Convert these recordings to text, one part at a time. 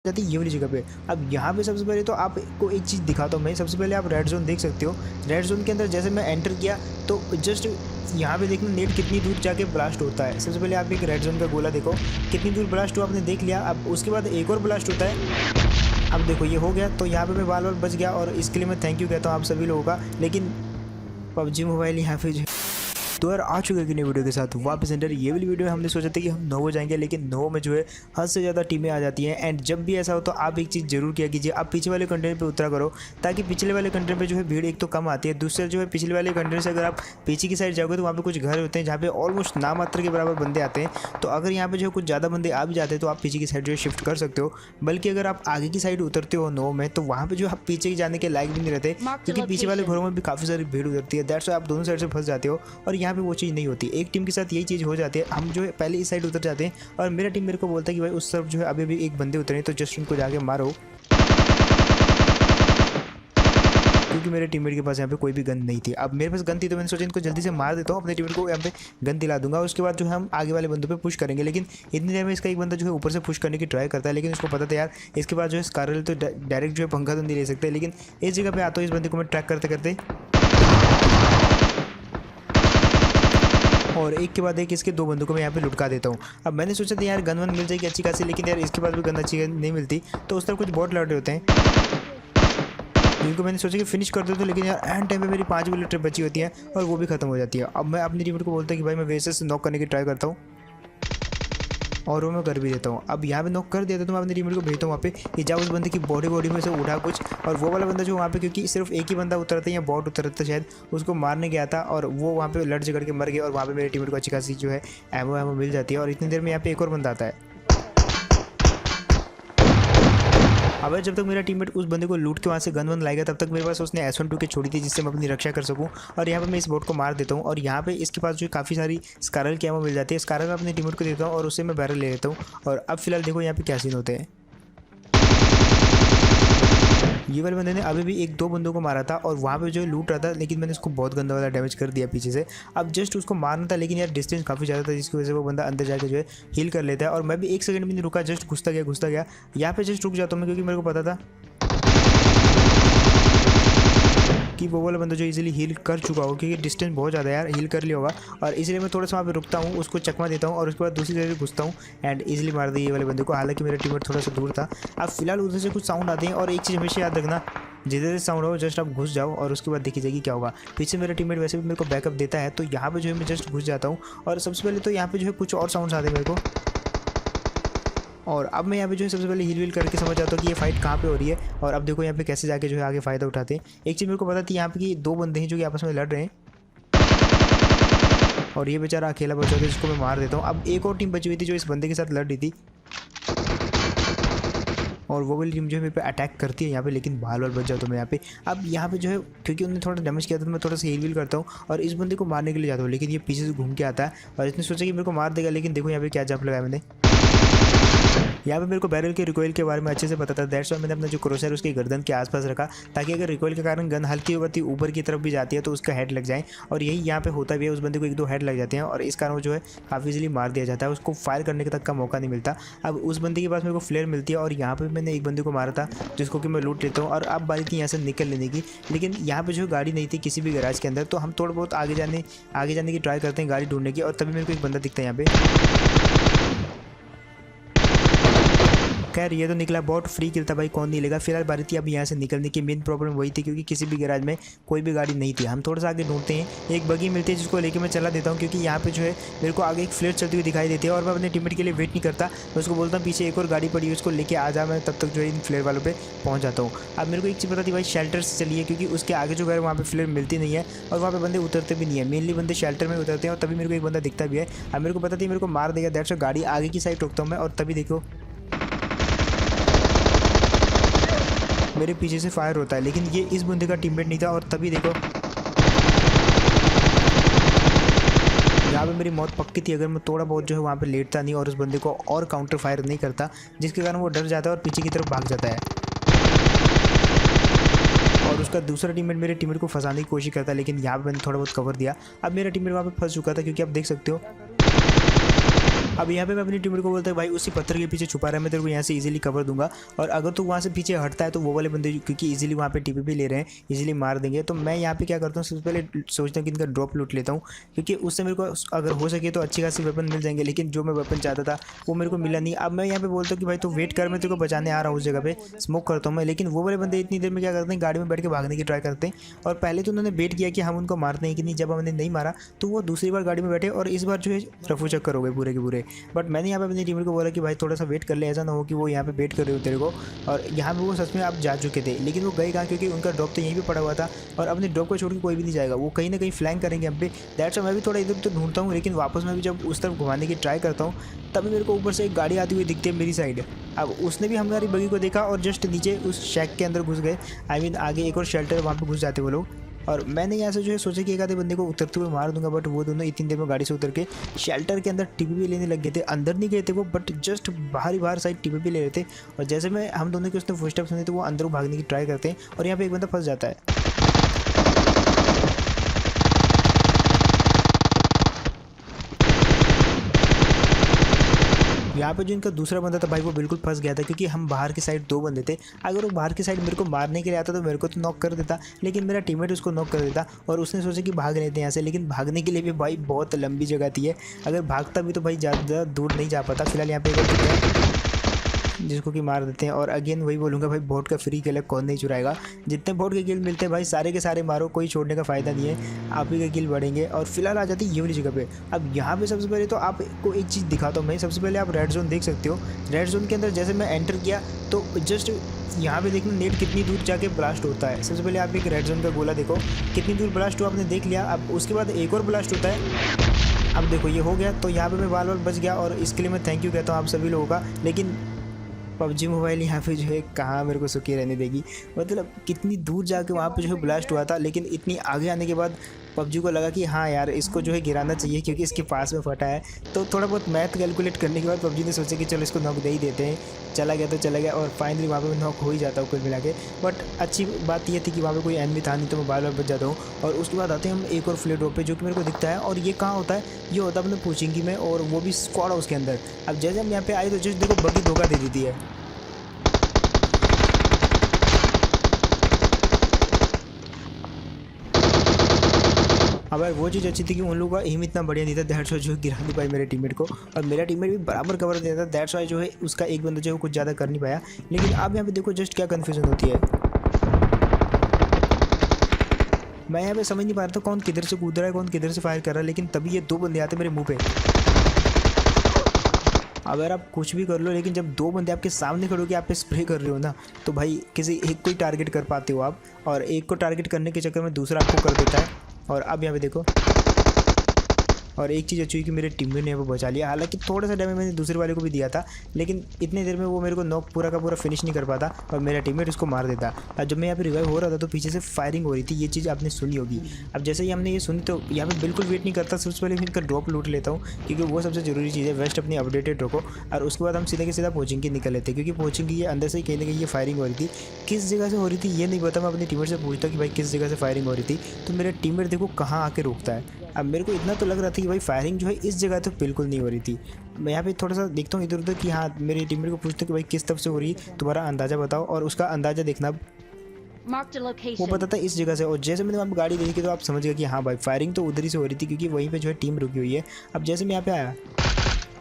जाती है ये वाली जगह पे। अब यहाँ पे सबसे पहले तो आपको एक चीज़ दिखाता हूँ मैं। सबसे पहले आप रेड जोन देख सकते हो। रेड जोन के अंदर जैसे मैं एंटर किया तो जस्ट यहाँ पे देखना नेट कितनी दूर जाके ब्लास्ट होता है। सबसे पहले आप एक रेड जोन का गोला देखो कितनी दूर ब्लास्ट हुआ, आपने देख लिया। अब उसके बाद एक और ब्लास्ट होता है। अब देखो ये हो गया, तो यहाँ पे मैं बाल बच गया और इसके लिए मैं थैंक यू कहता हूँ आप सभी लोगों का। लेकिन पबजी मोबाइल यहाँ पे तो यार आ चुके कि नई वीडियो के साथ वापस अंदर। ये वाली वीडियो में हमने सोचा था कि हम नोवो जाएंगे, लेकिन नोवो में जो है हद से ज़्यादा टीमें आ जाती हैं। एंड जब भी ऐसा हो तो आप एक चीज़ जरूर किया कीजिए, आप पीछे वाले कंटेनर पे उतरा करो, ताकि पिछले वाले कंटेनर पे जो है भीड़ एक तो कम आती है। दूसरा जो है पिछले वाले कंटेनर से अगर आप पीछे की साइड जाओगे तो वहाँ पे कुछ घर होते हैं जहाँ पे ऑलमोस्ट नामात्र के बराबर बंदे आते हैं। तो अगर यहाँ पे जो है कुछ ज़्यादा बंदे आ भी जाते हैं तो आप पीछे की साइड जो है शिफ्ट कर सकते हो। बल्कि अगर आप आगे की साइड उतरते हो नोवो में तो वहाँ पे जो आप पीछे जाने के लायक भी नहीं रहते, क्योंकि पीछे वाले घरों में भी काफ़ी सारी भीड़ उतरती है। दैट्स आप दोनों साइड से फंस जाते हो और यहाँ पे वो चीज़ नहीं होती। एक टीम के साथ यही चीज़ हो जाती है, हम जो है पहले इस साइड उतर जाते हैं और मेरा टीम मेरे को बोलता है कि भाई उस तरफ जो है अभी भी एक बंदे उतरे, तो जस्ट उनको जाके मारो, क्योंकि मेरे टीममेट के पास यहाँ पे कोई भी गन नहीं थी। अब मेरे पास गन थी तो मैंने सोचा इनको जल्दी से मार देता हूँ, अपने टीममेट को यहाँ पे गन दिला दूंगा। उसके बाद जो है हम आगे वाले बंदों पे पुश करेंगे। लेकिन इतनी देर में इसका एक बंदा जो है ऊपर से पुश करने की ट्राई करता है, लेकिन उसको पता था यार इसके पास जो है स्कारल तो डायरेक्ट जो है पंखा तो नहीं ले सकते। लेकिन इस जगह पे आता हूँ, इस बंदे को मैं ट्रैक करते करते और एक के बाद एक इसके दो बंदों को मैं यहाँ पे लुटका देता हूँ। अब मैंने सोचा था यार गन वन मिल जाएगी अच्छी खासी, लेकिन यार इसके पास भी गन अच्छी नहीं मिलती। तो उस तरफ कुछ बॉट लड़ रहे होते हैं जिनको मैंने सोचा कि फिनिश कर देता हूँ, लेकिन यार एंड टाइम पे मेरी 5 बुलेट बची होती हैं और वो भी खत्म हो जाती है। अब मैं अपनी टीममेट को बोलता हूँ कि भाई मैं वैसे से नॉक करने की ट्राई करता हूँ और वो मैं कर भी देता हूँ। अब यहाँ पे नॉक कर देता तो मैं अपनी टीममेट को भेजता हूँ वहाँ पे कि जाओ उस बंदे की बॉडी में से उठा कुछ। और वो वाला बंदा जो वहाँ पे, क्योंकि सिर्फ एक ही बंदा उतरता है या बॉट उतरता शायद, उसको मारने गया था और वो वहाँ पे लड़ झगड़ के मर गया। और वहाँ पे मेरे टीममेट को अच्छी खासी जो है एमो मिल जाती है। और इतनी देर में यहाँ पे एक और बंदा आता है। अब जब तक मेरा टीममेट उस बंदे को लूट के वहाँ से गन वन लाएगा तब तक मेरे पास उसने S12 की छोड़ी थी जिससे मैं अपनी रक्षा कर सकूँ। और यहाँ पे मैं इस बोट को मार देता हूँ और यहाँ पे इसके पास जो काफ़ी सारी स्कारल की एमो मिल जाती है। स्कारल मैं अपने टीममेट को देता हूँ और उससे मैं बैरल ले लेता हूँ। और अब फिलहाल देखो यहाँ पे क्या सीन होते हैं। ये वाले बंदे ने अभी भी एक दो बंदों को मारा था और वहाँ पे जो लूट रहा था, लेकिन मैंने उसको बहुत गंदा वाला डैमेज कर दिया पीछे से। अब जस्ट उसको मारना था, लेकिन यार डिस्टेंस काफ़ी ज़्यादा था जिसकी वजह से वो बंदा अंदर जाकर जो है हील कर लेता है। और मैं भी एक सेकंड भी नहीं रुका, जस्ट घुसता गया। यहाँ पे जस्ट रुक जाता हूँ मैं, क्योंकि मेरे को पता था कि वो वाला बंदा जो इजीली हील कर चुका होगा, क्योंकि डिस्टेंस बहुत ज़्यादा यार हील कर लिया होगा। और इसलिए मैं थोड़ा सा वहाँ पे रुकता हूँ, उसको चकमा देता हूँ और उसके बाद दूसरी जगह घुसता हूँ एंड इजीली मार दिया ये वाले बंदे को। हालांकि मेरा टीममेट थोड़ा सा दूर था। अब फिलहाल उधर से कुछ साउंड आते हैं और एक चीज़ हमेशा याद रखना, जिधर से साउंड हो जस्ट आप घुस जाओ और उसके बाद देखी जाएगी क्या होगा। पीछे मेरा टीममेट वैसे भी मेरे को बैकअप देता है, तो यहाँ पे जो है मैं जस्ट घुस जाता हूँ। और सबसे पहले तो यहाँ पे जो है कुछ और साउंड्स आते हैं मेरे को। और अब मैं यहाँ पे जो है सबसे पहले हील करके समझ आता हूँ कि ये फाइट कहाँ पे हो रही है। और अब देखो यहाँ पे कैसे जाके जो है आगे फ़ायदा उठाते हैं। एक चीज़ मेरे को पता थी यहाँ पे कि दो बंदे हैं जो कि आपस में लड़ रहे हैं और ये बेचारा अकेला बचा था जिसको मैं मार देता हूँ। अब एक और टीम बची हुई थी जो इस बंदे के साथ लड़ रही थी और वो वाली टीम जो है मेरे पे अटैक करती है यहाँ पे, लेकिन बाल बच जाता हूँ मैं यहाँ पे। अब यहाँ पे जो है क्योंकि उन्होंने थोड़ा डैमेज किया था तो मैं थोड़ा सा हील करता हूँ और इस बंदे को मारने के लिए जाता हूँ, लेकिन ये पीछे से घूम के आता है और इसने सोचा कि मेरे को मार देगा। लेकिन देखो यहाँ पे क्या जंप लगाया मैंने। यहाँ पे मेरे को बैरल के रिकॉइल के बारे में अच्छे से पता था। दैट्स व्हाई मैंने अपना जो क्रॉसर उसकी गर्दन के आसपास रखा, ताकि अगर रिकॉइल के कारण गन हल्की होती ऊपर की तरफ भी जाती है तो उसका हेड लग जाए। और यही यहाँ पे होता भी है, उस बंदे को एक दो हेड लग जाते हैं और इस कारण वो जो है काफ़ी इजीली मार दिया जाता है, उसको फायर करने तक का मौका नहीं मिलता। अब उस बंदे के पास मेरे को फ्लेयर मिलती है और यहाँ पर मैंने एक बंदे को मारा था जिसको कि मैं लूट लेता हूँ। और अब बारी थी यहाँ से निकल लेने की, लेकिन यहाँ पर जो गाड़ी नहीं थी किसी भी गैराज के अंदर, तो हम थोड़ा बहुत आगे जाने की ट्राई करते हैं गाड़ी ढूंढने की। और तभी मेरे को एक बंदा दिखता है यहाँ पे। खैर ये तो निकला बॉट, फ्री किल था भाई, कौन नहीं लेगा। फिलहाल बारी थी अब यहाँ से निकलने की। मेन प्रॉब्लम वही थी क्योंकि किसी भी गैराज में कोई भी गाड़ी नहीं थी। हम थोड़ा सा आगे ढूंढते हैं, एक बगी मिलती है जिसको लेके मैं चला देता हूँ, क्योंकि यहाँ पे जो है मेरे को आगे एक फ्लेयर चलती हुई दिखाई देती है और मैं अपने टीममेट के लिए वेट नहीं करता। मैं उसको बोलता हूँ पीछे एक और गाड़ी पड़ी है उसको लेके आ जा, मैं तब तक जो है इन फ्लेयर वालों पर पहुँच जाता हूँ। अब मेरे को एक चीज़ पता थी भाई, शेल्टर से चलिए, क्योंकि उसके आगे जो घर वहाँ पर फ्लेयर मिलती नहीं है और वहाँ पर बंदे उतरते भी नहीं है। मेनली बंदे शेल्टर में उतरते हैं और तभी मेरे को एक बंदा दिखता भी है। अब मेरे को पता थी मेरे को मार देगा, दैट्स व्हाई गाड़ी आगे की साइड रोकता हूँ मैं। और तभी देखो मेरे पीछे से फायर होता है, लेकिन ये इस बंदे का टीममेट नहीं था। और तभी देखो यहाँ पे मेरी मौत पक्की थी अगर मैं थोड़ा बहुत जो है वहाँ पे लेटता नहीं और उस बंदे को और काउंटर फायर नहीं करता, जिसके कारण वो डर जाता है और पीछे की तरफ भाग जाता है और उसका दूसरा टीममेट मेरे टीममेट को फंसाने की कोशिश करता है। लेकिन यहाँ पे मैंने थोड़ा बहुत कवर दिया। अब मेरा टीममेट वहाँ पे फंस चुका था, क्योंकि आप देख सकते हो अब यहाँ पे मैं अपनी टीममेट को बोलता है भाई उसी पत्थर के पीछे छुपा रहा है, मैं तेरे को यहाँ से इजीली कवर दूंगा, और अगर तू वहाँ से पीछे हटता है तो वो वाले बंदे क्योंकि इजीली वहाँ पे टीपीपी ले रहे हैं, इजीली मार देंगे। तो मैं यहाँ पे क्या करता हूँ, सबसे पहले सोचता हूँ कि इनका ड्रॉप लूट लेता हूँ, क्योंकि उससे मेरे को अगर हो सके तो अच्छी खासी वेपन मिल जाएंगे, लेकिन जो मैं वेपन चाहता था वो मेरे को मिला नहीं। अब मैं यहाँ पे बोलता हूँ कि भाई तो वेट कर, मैं तेरे को बचाने आ रहा हूँ उस जगह पे, स्मोक करता हूँ मैं। लेकिन वो वाले बंदे इतनी देर में क्या करते हैं, गाड़ी में बैठ के भागने की ट्राई करते हैं, और पहले तो उन्होंने वेट किया कि हम उनको मारते हैं कि नहीं, जब हमने नहीं मारा तो वो दूसरी बार गाड़ी में बैठे, और इस बार जो है रफू चक्कर हो गए पूरे के पूरे। बट मैंने यहाँ पे अपनी टीम को बोला कि भाई थोड़ा सा वेट कर ले, ऐसा ना हो कि वो यहाँ पे वेट कर रहे हो तेरे को, और यहाँ पे वो सच में आप जा चुके थे, लेकिन वो गए कहाँ, क्योंकि उनका ड्रॉप तो यहीं पे पड़ा हुआ था, और अपने ड्रॉप को छोड़ के कोई भी नहीं जाएगा, वो कहीं ना कहीं फ्लैंक करेंगे हम पे। दैट्स मैं भी थोड़ा इधर उधर ढूंढता हूँ, लेकिन वापस मैं भी जब उस तरफ घुमाने की ट्राई करता हूँ तभी मेरे को ऊपर से एक गाड़ी आती हुई दिखती है मेरी साइड। अब उसने भी हमारी बगी को देखा और जस्ट नीचे उस शैक के अंदर घुस गए। आई मीन आगे एक और शेल्टर, वहाँ पे घुस जाते वो लोग, और मैंने यहाँ से जो है सोचा कि एक आधे बंदे को उतरते हुए मार दूंगा, बट वो दोनों इतनी देर में गाड़ी से उतर के शेल्टर के अंदर टीपीपी लेने लग गए थे। अंदर नहीं गए थे वो, बट जस्ट बाहर साइड टीपीपी ले रहे थे, और जैसे मैं हम दोनों के उसने फुटस्टेप सुने तो वो अंदर भागने की ट्राई करते हैं, और यहाँ पे एक बंदा फंस जाता है। यहाँ पे जो इनका दूसरा बंदा था भाई वो बिल्कुल फंस गया था, क्योंकि हम बाहर की साइड दो बंदे थे। अगर वो बाहर की साइड मेरे को मारने के लिए आता तो मेरे को तो नॉक कर देता, लेकिन मेरा टीममेट उसको नॉक कर देता, और उसने सोचा कि भाग लेते हैं यहाँ से। लेकिन भागने के लिए भी भाई बहुत लंबी जगह थी है, अगर भागता भी तो भाई ज़्यादा दूर नहीं जा पाता। फिलहाल यहाँ पे जिसको कि मार देते हैं, और अगेन वही बोलूँगा भाई बोट का फ्री किल कौन नहीं चुराएगा। जितने बोट के किल मिलते हैं भाई सारे के सारे मारो, कोई छोड़ने का फ़ायदा नहीं है, आप ही के किल बढ़ेंगे। और फिलहाल आ जाती है ये वाली जगह पे। अब यहाँ पे सबसे पहले तो आपको एक चीज़ दिखाता हूँ मैं। सबसे पहले आप रेड जोन देख सकते हो, रेड जोन के अंदर जैसे मैं एंटर किया तो जस्ट यहाँ पे देखना नेट कितनी दूर जाके ब्लास्ट होता है। सबसे पहले आप एक रेड जोन का गोला देखो कितनी दूर ब्लास्ट हुआ, आपने देख लिया। अब उसके बाद एक और ब्लास्ट होता है। अब देखो ये हो गया, तो यहाँ पे मैं बाल बच गया, और इसके लिए मैं थैंक यू कहता हूँ आप सभी लोगों का। लेकिन पबजी मोबाइल यहाँ पे जो है कहाँ मेरे को सुखी रहने देगी, मतलब कितनी दूर जाके वहाँ पे जो है ब्लास्ट हुआ था, लेकिन इतनी आगे आने के बाद पबजी को लगा कि हाँ यार इसको जो है गिराना चाहिए क्योंकि इसके पास में फटा है। तो थोड़ा बहुत मैथ कैलकुलेट करने के बाद पबजी ने सोचा कि चलो इसको नॉक दे ही देते हैं। चला गया तो चला गया, और फाइनली वहाँ पे नॉक हो ही जाता हूँ कुल मिला के। बट अच्छी बात ये थी कि वहाँ पे कोई एनिमी था नहीं, तो मैं बार बच जाता हूँ। और उसके बाद आते हैं हम एक और फ्लेट ड्रॉप पे जो कि मेरे को दिखता है, और ये कहाँ होता है, ये होता है अपने पूछेंगी में, और वो भी स्क्वाड हाउस के अंदर। अब जैसे हम यहाँ पे आए तो जस्ट देखो बगी धोखा दे देती है। अब यार वो चीज़ अच्छी थी कि उन लोगों का एम इतना बढ़िया नहीं था, दैट्स वाई जो गिरा नहीं पाई मेरे टीममेट को, और मेरा टीममेट भी बराबर कवर देता था, दैट्स वाई जो है उसका एक बंदा जो है कुछ ज़्यादा कर नहीं पाया। लेकिन अब यहाँ पे देखो जस्ट क्या कन्फ्यूजन होती है, मैं यहाँ पे समझ नहीं पा रहा था कौन किधर से कूद रहा है, कौन किधर से फायर कर रहा है। लेकिन तभी ये दो बंदे आते मेरे मुँह पे। अगर आप कुछ भी कर लो, लेकिन जब दो बंदे आपके सामने खड़े होकर आप पे स्प्रे कर रहे हो ना, तो भाई किसी एक को ही टारगेट कर पाते हो आप, और एक को टारगेट करने के चक्कर में दूसरा आपको कर देता है। और अब यहाँ पे देखो, और एक चीज़ अच्छी हुई कि मेरे टीममेट ने वो बचा लिया। हालांकि थोड़ा सा डैमेज मैंने दूसरे वाले को भी दिया था, लेकिन इतनी देर में वो मेरे को नॉक पूरा का पूरा फिनिश नहीं कर पाता, और मेरा टीममेट उसको मार देता। और जब मैं यहाँ पे रिवाइव हो रहा था तो पीछे से फायरिंग हो रही थी, ये चीज़ आपने सुनी होगी। अब जैसे ही हमने ये सुनी तो यहाँ पे बिल्कुल वेट नहीं करता, सबसे पहले इनका ड्रॉप लूट लेता हूँ, क्योंकि वो सबसे जरूरी चीज़ है, वेस्ट अपनी अपडेटेड रखो। और उसके बाद हम सीधा के सीधा पहुँचेंगे निकल लेते, क्योंकि पहुँचेंगे ये अंदर से ही कहीं ना कहीं ये फायरिंग हो रही थी। किस जगह से हो रही थी ये नहीं पता, मैं अपने टीममेट से पूछता कि भाई किस जगह से फायरिंग हो रही थी, तो मेरा टीममेट देखो कहाँ आके रोकता है। अब मेरे को इतना तो लग रहा था कि भाई फायरिंग जो है इस जगह तो बिल्कुल नहीं हो रही थी। मैं यहाँ पे थोड़ा सा देखता हूँ इधर उधर कि हाँ, मेरे टीममेट को पूछता हूँ कि भाई किस तरफ से हो रही है, तुम्हारा अंदाज़ा बताओ, और उसका अंदाज़ा देखना वो पता था इस जगह से। और जैसे मैंने वहाँ पे गाड़ी देखी तो आप समझ गए कि हाँ भाई फायरिंग तो उधर ही से हो रही थी, क्योंकि वहीं पे जो है टीम रुकी हुई है। अब जैसे मैं यहाँ पे आया,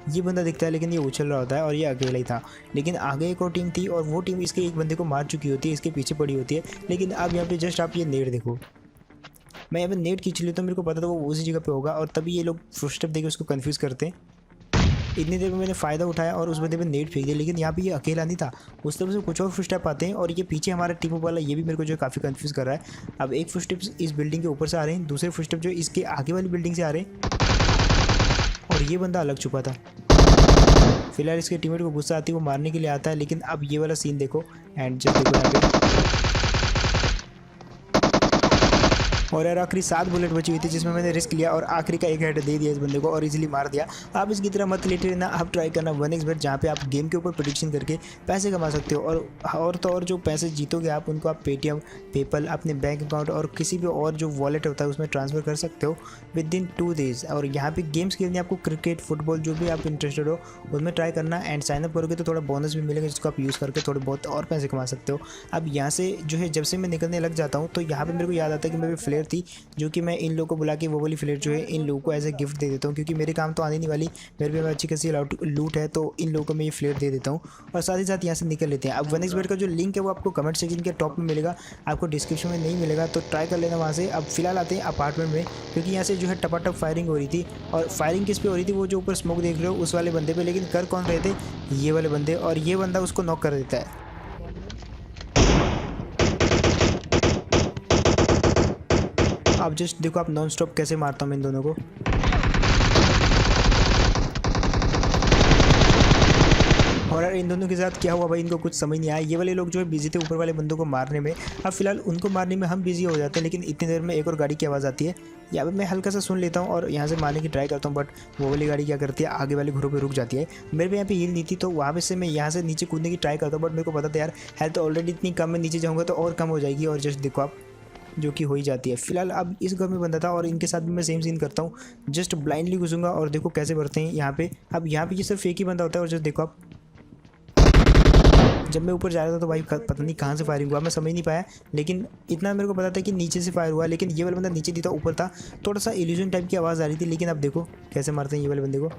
ये बंदा दिखता है लेकिन ये उछल रहा होता है, और ये अकेला ही था। लेकिन आगे एक और टीम थी, और वो टीम इसके एक बंदे को मार चुकी होती है, इसके पीछे पड़ी होती है। लेकिन अब यहाँ पे जस्ट आप ये नेट देखो, मैं यहाँ पे नेट खींच ली तो मेरे को पता था वो उसी जगह पे होगा, और तभी ये लोग फुटस्टेप देके उसको कंफ्यूज करते हैं। इतनी देर में मैंने फ़ायदा उठाया और उस बंदे पे नेट फेंक दिया, लेकिन यहाँ पे ये अकेला नहीं था, उस तरफ से कुछ और फुटस्टेप आते हैं, और ये पीछे हमारा टीम वाला ये भी मेरे को जो है काफ़ी कंफ्यूज कर रहा है। अब एक फुटस्टेप इस बिल्डिंग के ऊपर से आ रहे हैं, दूसरे फुटस्टेप जो इसके आगे वाली बिल्डिंग से आ रहे हैं, और ये बंदा अलग छुपा था। फिलहाल इसके टीममेट को गुस्सा आती है, वो मारने के लिए आता है। लेकिन अब ये वाला सीन देखो, एंड जब देखो यहाँ पे और यार आखिरी 7 बुलेट बची हुई थी जिसमें मैंने रिस्क लिया और आखिरी का एक हेड दे दिया इस बंदे को और इजीली मार दिया। आप इसकी तरह मत लेटे रहना, आप ट्राई करना 1xbet जहाँ पे आप गेम के ऊपर प्रेडिक्शन करके पैसे कमा सकते हो। और तो और जो पैसे जीतोगे आप उनको आप पेटीएम, पेपल, अपने बैंक अकाउंट और किसी भी और जो वॉलेट होता है उसमें ट्रांसफ़र कर सकते हो विद इन 2 डेज़। और यहाँ पे गेम्स खेलने आपको क्रिकेट, फुटबॉल जो भी आप इंटरेस्टेड हो उसमें ट्राई करना एंड साइनअप करोगे तो थोड़ा बोनस भी मिलेगा जिसको आप यूज़ करके थोड़े बहुत और पैसे कमा सकते हो। अब यहाँ से जो है जब से मैं निकलने लग जाता हूँ तो यहाँ पे मेरे को याद आता है कि मेरे फ्लेयर थी जो कि मैं इन लोगों को बुला के वो वाली फ्लेयर जो है इन लोगों को एज ए गिफ्ट दे देता हूँ क्योंकि मेरे काम तो आने नहीं वाली, मेरे पे अच्छी खासी लूट है तो इन लोगों को मैं ये फ्लेयर दे देता हूँ और साथ ही साथ यहाँ से निकल लेते हैं। अब 1xbet का जो लिंक है वो आपको कमेंट सेक्शन के टॉप में मिलेगा, आपको डिस्क्रिप्शन में नहीं मिलेगा तो ट्राई कर लेना वहाँ से। अब फिलहाल आते हैं अपार्टमेंट में क्योंकि यहाँ से जो है टपाटप फायरिंग हो रही थी और फायरिंग किस पे हो रही थी, वो जो ऊपर स्मोक देख रहे हो उस वाले बंदे पे, लेकिन कर कौन रहे थे, ये वाले बंदे, और ये बंदा उसको नॉक कर देता है। आप जस्ट देखो आप नॉन स्टॉप कैसे मारता हूँ मैं इन दोनों को। और यार इन दोनों के साथ क्या हुआ भाई इनको कुछ समझ नहीं आया। ये वाले लोग जो है बिजी थे ऊपर वाले बंदों को मारने में, अब फिलहाल उनको मारने में हम बिजी हो जाते हैं, लेकिन इतनी देर में एक और गाड़ी की आवाज़ आती है। यहाँ पे मैं हल्का सा सुन लेता हूँ और यहाँ से मारने की ट्राई करता हूँ, बट वो वाली गाड़ी क्या करती है आगे वाले घरों पे रुक जाती है। मेरे पे यहाँ पे हील नहीं थी तो वहाँ पे से मैं यहाँ से नीचे कूदने की ट्राई करता हूँ, बट मेरे को पता था यार हेल्थ ऑलरेडी इतनी कम है, नीचे जाऊँगा तो और कम हो जाएगी और जस्ट देखो आप जो कि हो ही जाती है। फिलहाल अब इस घर में बंदा था और इनके साथ भी मैं सेम सीन करता हूँ, जस्ट ब्लाइंडली घुसूंगा और देखो कैसे बढ़ते हैं यहाँ पे। अब यहाँ पे ये सिर्फ एक ही बंदा होता है और जस्ट देखो आप जब मैं ऊपर जा रहा था तो भाई पता नहीं कहाँ से फायरिंग हुआ, मैं समझ नहीं पाया, लेकिन इतना मेरे को पता था कि नीचे से फायर हुआ, लेकिन ये वाला बंदा नीचे नहीं था ऊपर था, थोड़ा सा इल्यूजन टाइप की आवाज़ आ रही थी। लेकिन अब देखो कैसे मारते हैं ये वाले बंदे को।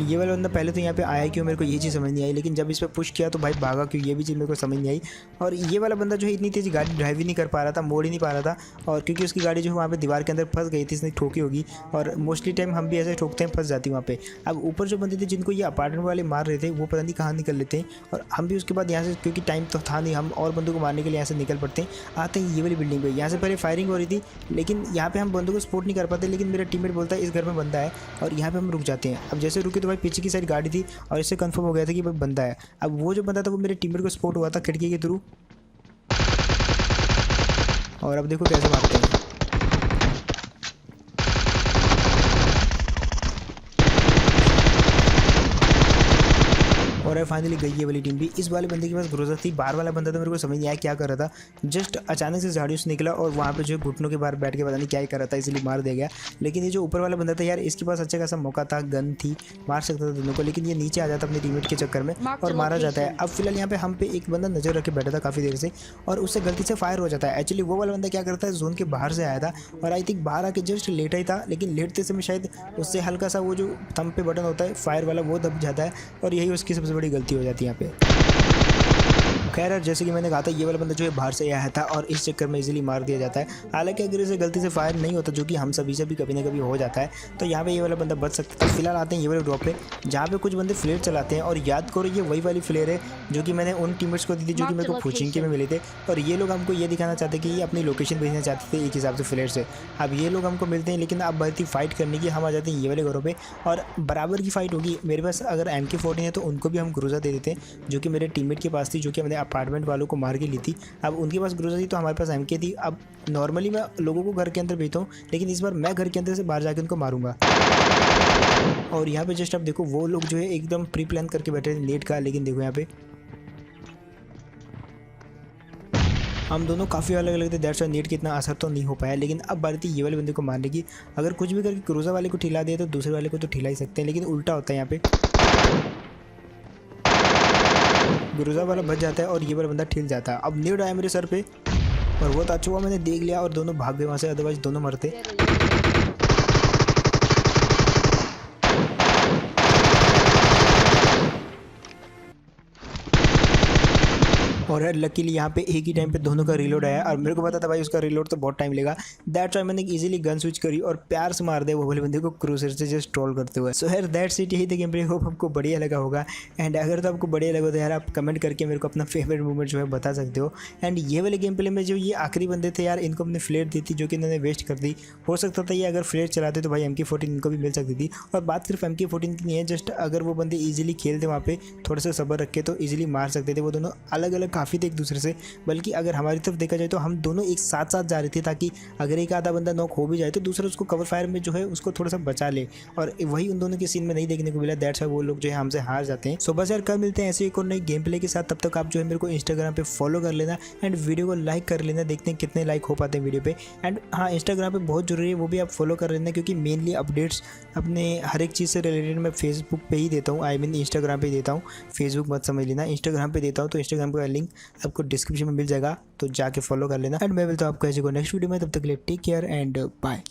ये वाला बंदा पहले तो यहाँ पे आया क्यों मेरे को ये चीज़ समझ नहीं आई, लेकिन जब इस पर पुश किया तो भाई भागा क्यों ये भी चीज़ मेरे को समझ नहीं आई। और ये वाला बंदा जो है इतनी तेज़ी गाड़ी ड्राइव ही नहीं कर पा रहा था, मोड़ ही नहीं पा रहा था, और क्योंकि उसकी गाड़ी जो है वहाँ पे दीवार के अंदर फंस गई थी, इसने ठोकी होगी और मोस्टली टाइम हम भी ऐसे ठोकते हैं फंस जाती वहाँ पे। अब ऊपर जो बंदे थे जिनको ये अपार्टमेंट वाले मार रहे थे वो पता नहीं कहाँ निकल लेते हैं और हम भी उसके बाद यहाँ से क्योंकि टाइम तो था नहीं, हम और बंदों को मारने के लिए यहाँ से निकल पड़ते हैं। आते हैं ये वाली बिल्डिंग पर, यहाँ से पहले फायरिंग हो रही थी लेकिन यहाँ पे हम बंदों को सपोर्ट नहीं कर पाते, लेकिन मेरा टीममेट बोलता है इस घर में बंदा है और यहाँ पे हम रुक जाते हैं। अब जैसे रुके तो भाई पीछे की साइड गाड़ी थी और इससे कंफर्म हो गया था कि भाई बंदा है। अब वो जो बंदा था वो मेरे टीममेट को सपोर्ट हुआ था खिड़की के थ्रू, और अब देखो कैसे मारते हैं। और फाइनली गई ये वाली टीम भी। इस वाले बंदे के पास ग्रोजर थी, बाहर वाला बंदा तो मेरे को समझ नहीं आया क्या कर रहा था, जस्ट अचानक से झाड़ियों से निकला और वहाँ पे जो घुटनों के बाहर बैठ के पता नहीं क्या ही कर रहा था, इसलिए मार दे गया। लेकिन ये जो ऊपर वाला बंदा था यार इसके पास अच्छा खासा मौका था, गन थी, मार सकता था दोनों को, लेकिन ये नीचे आ जाता अपने टीममेट के चक्कर में और मारा जाता है। अब फिलहाल यहाँ पे हम पे एक बंदा नजर रख के बैठा था काफ़ी देर से और उससे गलती से फायर हो जाता है। एक्चुअली वो वाला बंदा क्या करता है जोन के बाहर से आया था और आई थिंक बाहर आके जस्ट लेटा ही था, लेकिन लेटते समय शायद उससे हल्का सा वो जो थंब पे बटन होता है फायर वाला वो दब जाता है और यही उसकी सबसे बड़ी गलती हो जाती है यहाँ पे। खैर जैसे कि मैंने कहा था ये वाला बंदा जो है बाहर से आया था और इस चक्कर में इजीली मार दिया जाता है। हालांकि अगर इसे गलती से फायर नहीं होता, जो कि हम सभी से भी कभी ना कभी हो जाता है, तो यहाँ पे ये वाला बंदा बच सकता था। फिलहाल आते हैं ये वाले ड्रॉप पे जहाँ पे कुछ बंदे फ्लेयर चलाते हैं और याद करो ये वही वाली फ्लेयर है जो कि मैंने उन टीममेट्स को दी थी जो कि मेरे को कोचिंग में मिले थे, और ये लोग हमको ये दिखाना चाहते कि ये अपनी लोकेशन भेजना चाहते थे एक हिसाब से फ्लेयर से। अब ये लोग हमको मिलते हैं लेकिन अब बढ़ती फाइट करने की हम आ जाते हैं ये वाले घरों पर और बराबर की फाइट होगी। मेरे पास अगर MK14 है तो उनको भी हम ग्रोजा दे देते हैं जो कि मेरे टीममेट के पास थी, जो कि मैंने अपार्टमेंट वालों को मार के ली थी। अब उनके पास ग्रोजा थी तो हमारे पास MK थी। अब नॉर्मली मैं लोगों को घर के अंदर भेजता हूँ, लेकिन इस बार मैं घर के अंदर से बाहर जाकर उनको मारूंगा। और यहाँ पे जस्ट अब देखो वो लोग जो है एकदम प्री प्लान करके बैठे थे नेट का, लेकिन देखो यहाँ पे हम दोनों काफ़ी अलग अलग थे, दैट्स व्हाई नेट की इतना असर तो नहीं हो पाया। लेकिन अब बारी थी ये वाले बंदे को मारने की। अगर कुछ भी करके क्रूज़ा वाले को ठिला दिया तो दूसरे वाले को तो ठिला ही सकते हैं, लेकिन उल्टा होता है यहाँ पे। गुरुजा वाला बच जाता है और ये वाला बंदा ठिल जाता है। अब नीड आया मेरे सर पे और वो अच्छा हुआ मैंने देख लिया और दोनों भाग गए वहाँ से, अदरवाइज दोनों मरते। और लकीली यहाँ पे एक ही टाइम पे दोनों का रीलोड आया और मेरे को पता था भाई उसका रीलोड तो बहुत टाइम लेगा। दैट्स व्हाई मैंने इजीली गन स्विच करी और प्यार से मार दिया वो वाले बंदे को क्रूसर से जस्ट ट्रोल करते हुए। सो यार दैट्स इट, यही थे गेम प्ले। होप आपको बढ़िया लगा होगा। एंड अगर तो आपको बढ़िया लगा तो यार आप कमेंट करके मेरे को अपना फेवरेट मोमेंट जो है बता सकते हो। एंड ये वाले गेम प्ले में जो ये आखिरी बंदे थे यार, इनको हमने फ्लेयर दी थी जो कि इन्होंने वेस्ट कर दी। हो सकता था ये अगर फ्लेयर चलाते तो भाई MK14 इनको भी मिल सकती थी। और बात सिर्फ MK14 की नहीं है, जस्ट अगर वो बंदे ईजिली खेलते वहाँ पे थोड़ा सा सब्र रख के तो ईजिली मार सकते थे। वो दोनों अलग अलग काफ़ी थे एक दूसरे से, बल्कि अगर हमारी तरफ देखा जाए तो हम दोनों एक साथ साथ जा रहे थे ताकि अगर एक आधा बंदा नॉक हो भी जाए तो दूसरा उसको कवर फायर में जो है उसको थोड़ा सा बचा ले। और वही उन दोनों के सीन में नहीं देखने को मिला। दैट्स व्हाई वो लोग जो है हमसे हार जाते हैं। सो बस यार कल मिलते हैं ऐसे एक और नई गेम प्ले के साथ। तब तक आप जो है मेरे को इंस्टाग्राम पे फॉलो कर लेना एंड वीडियो को लाइक कर लेना। देखते हैं कितने लाइक हो पाते हैं वीडियो पे। एंड हाँ, इंस्टाग्राम पे बहुत जरूरी है वो भी आप फॉलो कर लेना, क्योंकि मेनली अपडेट्स अपने हर एक चीज़ से रिलेटेड मैं फेसबुक पे ही देता हूँ। आई मीन इंस्टाग्राम पे देता हूँ, फेसबुक मत समझ लेना, इंस्टाग्राम पे देता हूँ। तो इंस्टाग्राम का लिंक आपको डिस्क्रिप्शन में मिल जाएगा, तो जाके फॉलो कर लेना। एंड मैं मिलता हूँ आपको ऐसे को नेक्स्ट वीडियो में। तब तक के लिए टेक केयर एंड बाय।